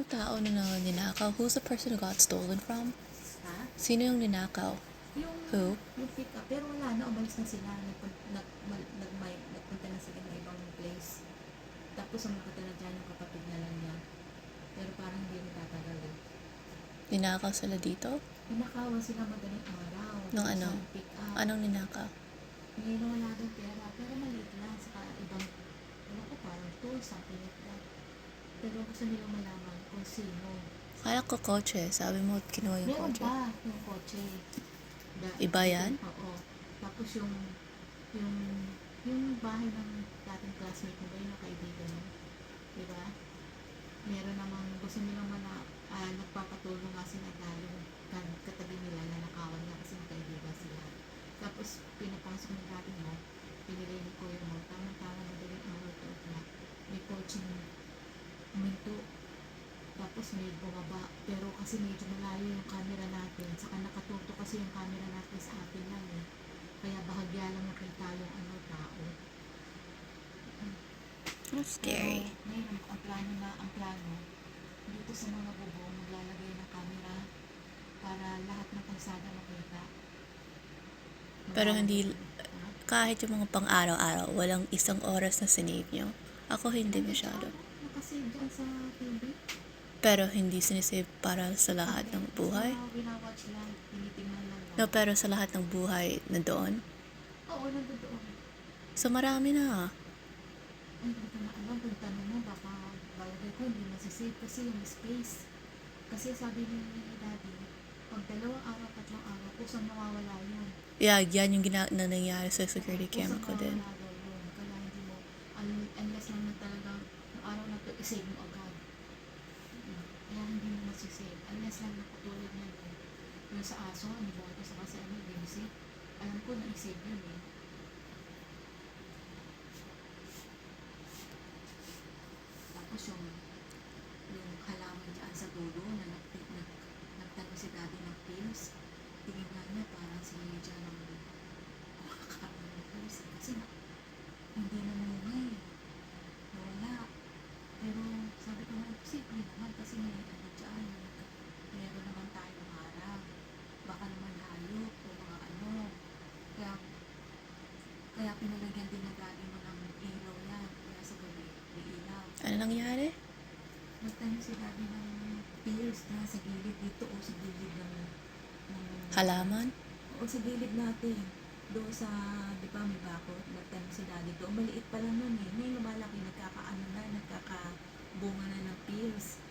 tao na ninakaw? Who's the person who got stolen from? Ha? Sino yung ninakaw? Yung, Who? yung pick up. Pero wala na, umalis na sila. Nagpunta na sila ng ibang place. Tapos ang nakatira dyan yung kapatid na lang niya. Pero parang hindi na tatagal eh. Ninakaw sila dito? Ninakawan sila madaling araw. Nung Tapos ano? yung pick up. Anong ninakaw? Ngayon wala doon pera. Pero maliit lang. Saka ibang, ano ko parang tool, something like that. Pero gusto nilang malaman kung sino. Kala ko kotse. Sabi mo kinuha yung Meron kotse. pa yung kotse. Iba yan? Oo. Tapos yung bahay ng dating classmate mo ba yung kaibigan mo? Diba? Meron namang gusto nilang nagpapatulong nga sila dahil katabi nila na nakawan nga kasi magkaibigan sila. Tapos pinapasok ng dati mo, pinili ni Kuya mo, tamang-tama madaling araw to na may kotse uminto. Tapos may bumaba, pero kasi medyo malayo yung camera natin, saka nakatuto kasi yung camera natin sa atin lang eh. Kaya bahagya lang nakita yung tao. That's scary. Pero ngayon, ang plano, dito sa mga bubong, maglalagay ng camera para lahat ng kalsada makita. Pero hindi, Ha? kahit yung mga pang-araw-araw, walang isang oras na sinave nyo. Ako hindi masyado. Nakasave dyan sa TV. Pero hindi sinisave para sa lahat ng buhay. Sa winawatch lang, tinitingnan lang. No, pero sa lahat ng buhay na doon. Oo, nandoon. So marami na. Ay, hindi ko na alam kung tanong mo, baka balagay ko hindi masisave kasi yung space. Kasi sabi ni Daddy, pag 2 araw, 3 araw, kusang mawawala yun. Yeah, yan yung na nangyari sa security camera Kusang ko din. mawawala daw yun. Kaya hindi mo, unless lang na talaga, yung araw na to, isave mo agad. Kaya hindi mo masisave. Unless lang nakatulad niya doon. Yung sa aso, ni Boto, sa kasi Bimsi, alam ko na isave yun eh. Tapos yung halaman dyan sa dulo na nagtanong si Daddy ng pills, tingin nga niya parang si Jan ang kumakain ng pills kasi hindi na namumay. Nawala. Pero sabi ko nga, simple naman kasi may dyan, meron naman tayong harap. Baka naman hayop o mga kaya pinalagyan din ng Daddy mo ng ilaw yan. Kaya sa gabi, may ilaw. Ano nangyari? Nagtanong si Daddy ng pills na sa gilid dito o sa gilid ng Halaman? o sa gilid natin. Doon sa, di ba may bakot, nagtanong si Daddy doon. Maliit pa lang nun eh. Ngayon lumalaki, nagkakabunga na ng pills.